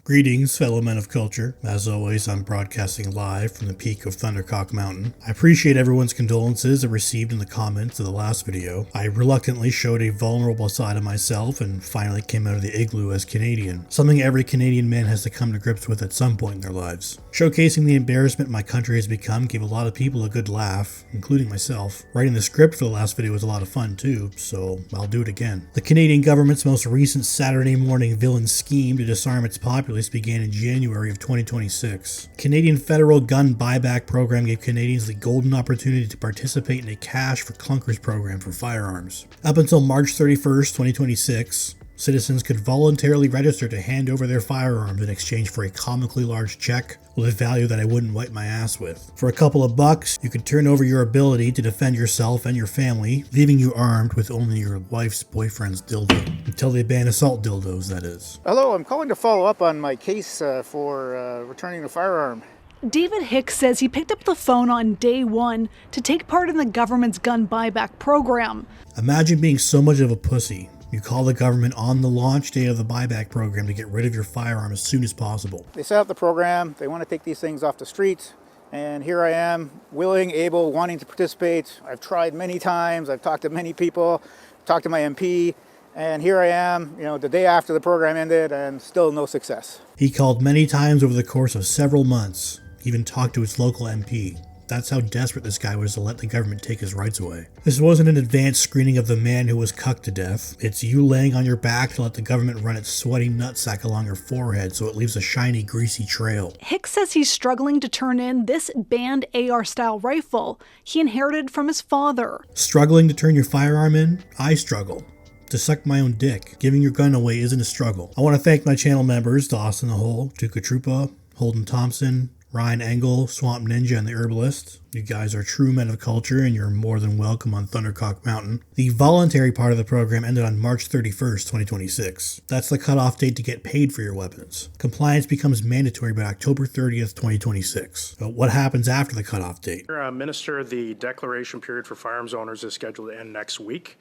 Greetings, fellow men of culture. As always, I'm broadcasting live from the peak of Thundercock Mountain. I appreciate everyone's condolences I received in the comments of the last video. I reluctantly showed a vulnerable side of myself and finally came out of the igloo as Canadian, something every Canadian man has to come to grips with at some point in their lives. Showcasing the embarrassment my country has become gave a lot of people a good laugh, including myself. Writing the script for the last video was a lot of fun too, so I'll do it again. The Canadian government's most recent Saturday morning villain scheme to disarm its populace began in January of 2026. Canadian federal gun buyback program gave Canadians the golden opportunity to participate in a cash for clunkers program for firearms. Up until March 31st, 2026, citizens could voluntarily register to hand over their firearms in exchange for a comically large check with a value that I wouldn't wipe my ass with. For a couple of bucks, you could turn over your ability to defend yourself and your family, leaving you armed with only your wife's boyfriend's dildo. Until they ban assault dildos, that is. Hello, I'm calling to follow up on my case for returning a firearm. David Hicks says he picked up the phone on day one to take part in the government's gun buyback program. Imagine being so much of a pussy. You call the government on the launch date of the buyback program to get rid of your firearm as soon as possible. They set up the program, they want to take these things off the streets, and here I am, willing, able, wanting to participate. I've tried many times, I've talked to many people, talked to my MP, and here I am, the day after the program ended, and still no success. He called many times over the course of several months, even talked to his local MP. That's how desperate this guy was to let the government take his rights away. This wasn't an advanced screening of the man who was cucked to death. It's you laying on your back to let the government run its sweaty nutsack along your forehead so it leaves a shiny, greasy trail. Hicks says he's struggling to turn in this banned AR-style rifle he inherited from his father. Struggling to turn your firearm in? I struggle. To suck my own dick. Giving your gun away isn't a struggle. I want to thank my channel members, Dawson the Hole, Tuka Trupa, Holden Thompson, Ryan Engel, Swamp Ninja, and the Herbalist. You guys are true men of culture and you're more than welcome on Thundercock Mountain. The voluntary part of the program ended on March 31st, 2026. That's the cutoff date to get paid for your weapons. Compliance becomes mandatory by October 30th, 2026. But what happens after the cutoff date? Minister, the declaration period for firearms owners is scheduled to end next week.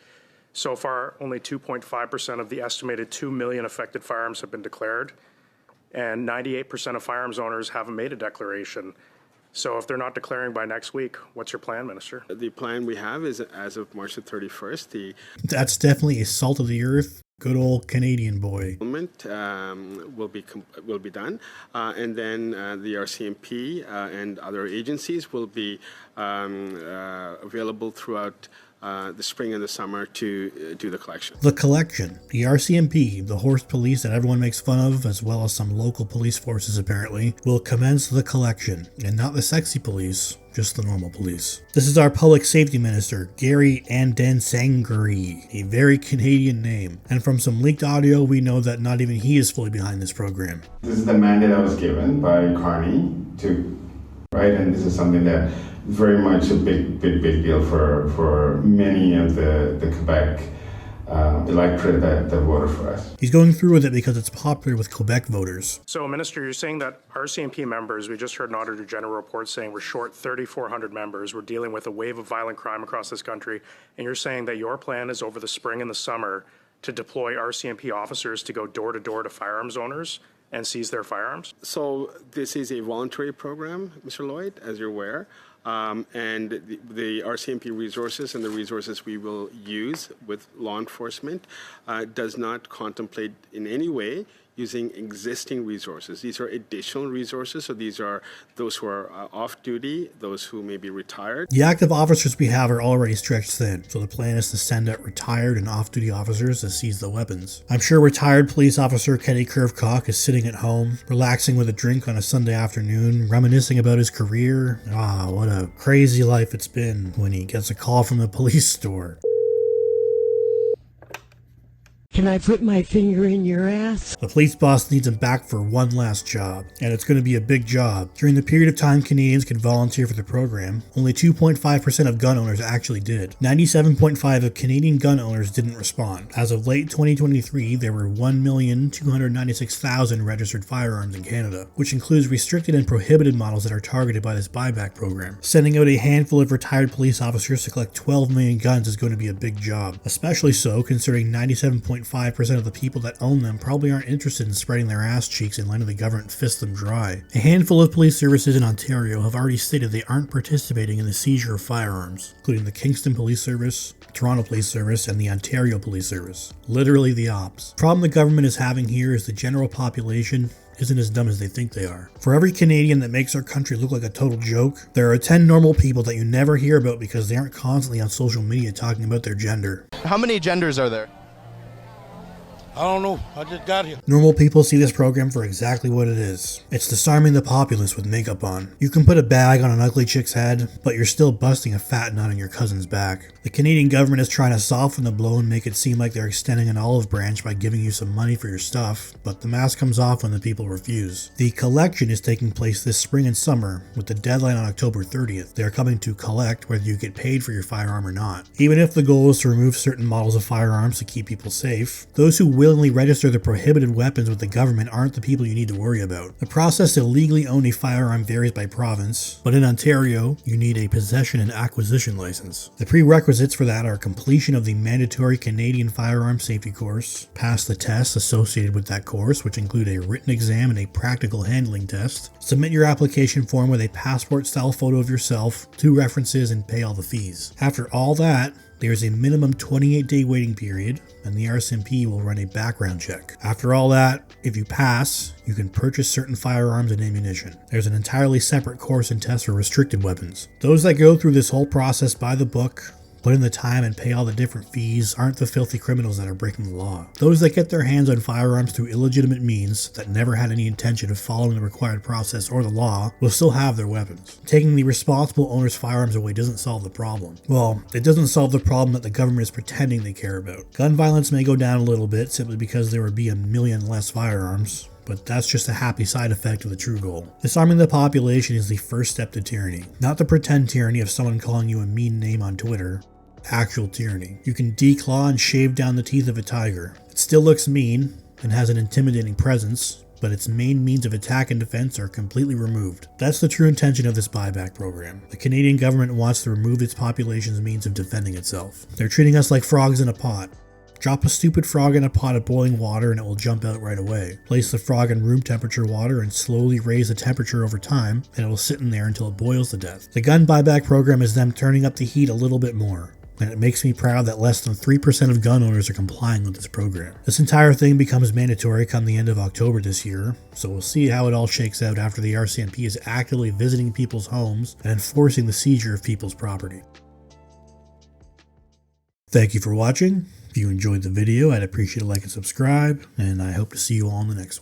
So far, only 2.5% of the estimated 2 million affected firearms have been declared. And 98% of firearms owners haven't made a declaration. So if they're not declaring by next week, what's your plan, Minister? The plan we have is as of March the 31st, That's definitely a salt of the earth. Good old Canadian boy. Will be done, and then the RCMP and other agencies will be available throughout the spring and the summer to do the collection. The collection. The RCMP, the horse police that everyone makes fun of, as well as some local police forces apparently, will commence the collection. And not the sexy police, just the normal police. This is our public safety minister, Gary Andansangri, a very Canadian name. And from some leaked audio, we know that not even he is fully behind this program. This is the mandate I was given by Carney right? And this is something that very much a big deal for many of the Quebec electorate that voted for us. He's going through with it because it's popular with Quebec voters. So, Minister, you're saying that RCMP members, we just heard an Auditor General report saying we're short 3,400 members. We're dealing with a wave of violent crime across this country. And you're saying that your plan is over the spring and the summer to deploy RCMP officers to go door to door to firearms owners and seize their firearms? So this is a voluntary program, Mr. Lloyd, as you're aware. And the RCMP resources and the resources we will use with law enforcement does not contemplate in any way using existing resources. These are additional resources, so these are those who are off duty, those who may be retired. The active officers we have are already stretched thin, so the plan is to send out retired and off-duty officers to seize the weapons. I'm sure retired police officer Kenny Curvecock is sitting at home, relaxing with a drink on a Sunday afternoon, reminiscing about his career. What a crazy life it's been when he gets a call from the police store. Can I put my finger in your ass? The police boss needs him back for one last job, and it's going to be a big job. During the period of time Canadians could volunteer for the program, only 2.5% of gun owners actually did. 97.5% of Canadian gun owners didn't respond. As of late 2023, there were 1,296,000 registered firearms in Canada, which includes restricted and prohibited models that are targeted by this buyback program. Sending out a handful of retired police officers to collect 12 million guns is going to be a big job, especially so considering 97.5% 2.5% of the people that own them probably aren't interested in spreading their ass cheeks and letting the government fist them dry. A handful of police services in Ontario have already stated they aren't participating in the seizure of firearms, including the Kingston Police Service, Toronto Police Service, and the Ontario Police Service. Literally the ops. The problem the government is having here is the general population isn't as dumb as they think they are. For every Canadian that makes our country look like a total joke, there are 10 normal people that you never hear about because they aren't constantly on social media talking about their gender. How many genders are there? I don't know. I just got here. Normal people see this program for exactly what it is. It's disarming the populace with makeup on. You can put a bag on an ugly chick's head, but you're still busting a fat nut on your cousin's back. The Canadian government is trying to soften the blow and make it seem like they're extending an olive branch by giving you some money for your stuff, but the mask comes off when the people refuse. The collection is taking place this spring and summer, with the deadline on October 30th. They are coming to collect whether you get paid for your firearm or not. Even if the goal is to remove certain models of firearms to keep people safe, those who willingly register the prohibited weapons with the government aren't the people you need to worry about. The process to legally own a firearm varies by province, but in Ontario, you need a possession and acquisition license. The prerequisites for that are completion of the mandatory Canadian firearm safety course, pass the tests associated with that course, which include a written exam and a practical handling test, submit your application form with a passport-style photo of yourself, 2 references, and pay all the fees. After all that, there's a minimum 28-day waiting period, and the RCMP will run a background check. After all that, if you pass, you can purchase certain firearms and ammunition. There's an entirely separate course and test for restricted weapons. Those that go through this whole process by the book, put in the time and pay all the different fees, aren't the filthy criminals that are breaking the law. Those that get their hands on firearms through illegitimate means that never had any intention of following the required process or the law will still have their weapons. Taking the responsible owner's firearms away doesn't solve the problem. Well, it doesn't solve the problem that the government is pretending they care about. Gun violence may go down a little bit simply because there would be a million less firearms, but that's just a happy side effect of the true goal. Disarming the population is the first step to tyranny. Not the pretend tyranny of someone calling you a mean name on Twitter. Actual tyranny. You can declaw and shave down the teeth of a tiger. It still looks mean and has an intimidating presence, but its main means of attack and defense are completely removed. That's the true intention of this buyback program. The Canadian government wants to remove its population's means of defending itself. They're treating us like frogs in a pot. Drop a stupid frog in a pot of boiling water and it will jump out right away. Place the frog in room temperature water and slowly raise the temperature over time, and it will sit in there until it boils to death. The gun buyback program is them turning up the heat a little bit more, and it makes me proud that less than 3% of gun owners are complying with this program. This entire thing becomes mandatory come the end of October this year, so we'll see how it all shakes out after the RCMP is actively visiting people's homes and enforcing the seizure of people's property. Thank you for watching. If you enjoyed the video, I'd appreciate a like and subscribe, and I hope to see you all in the next one.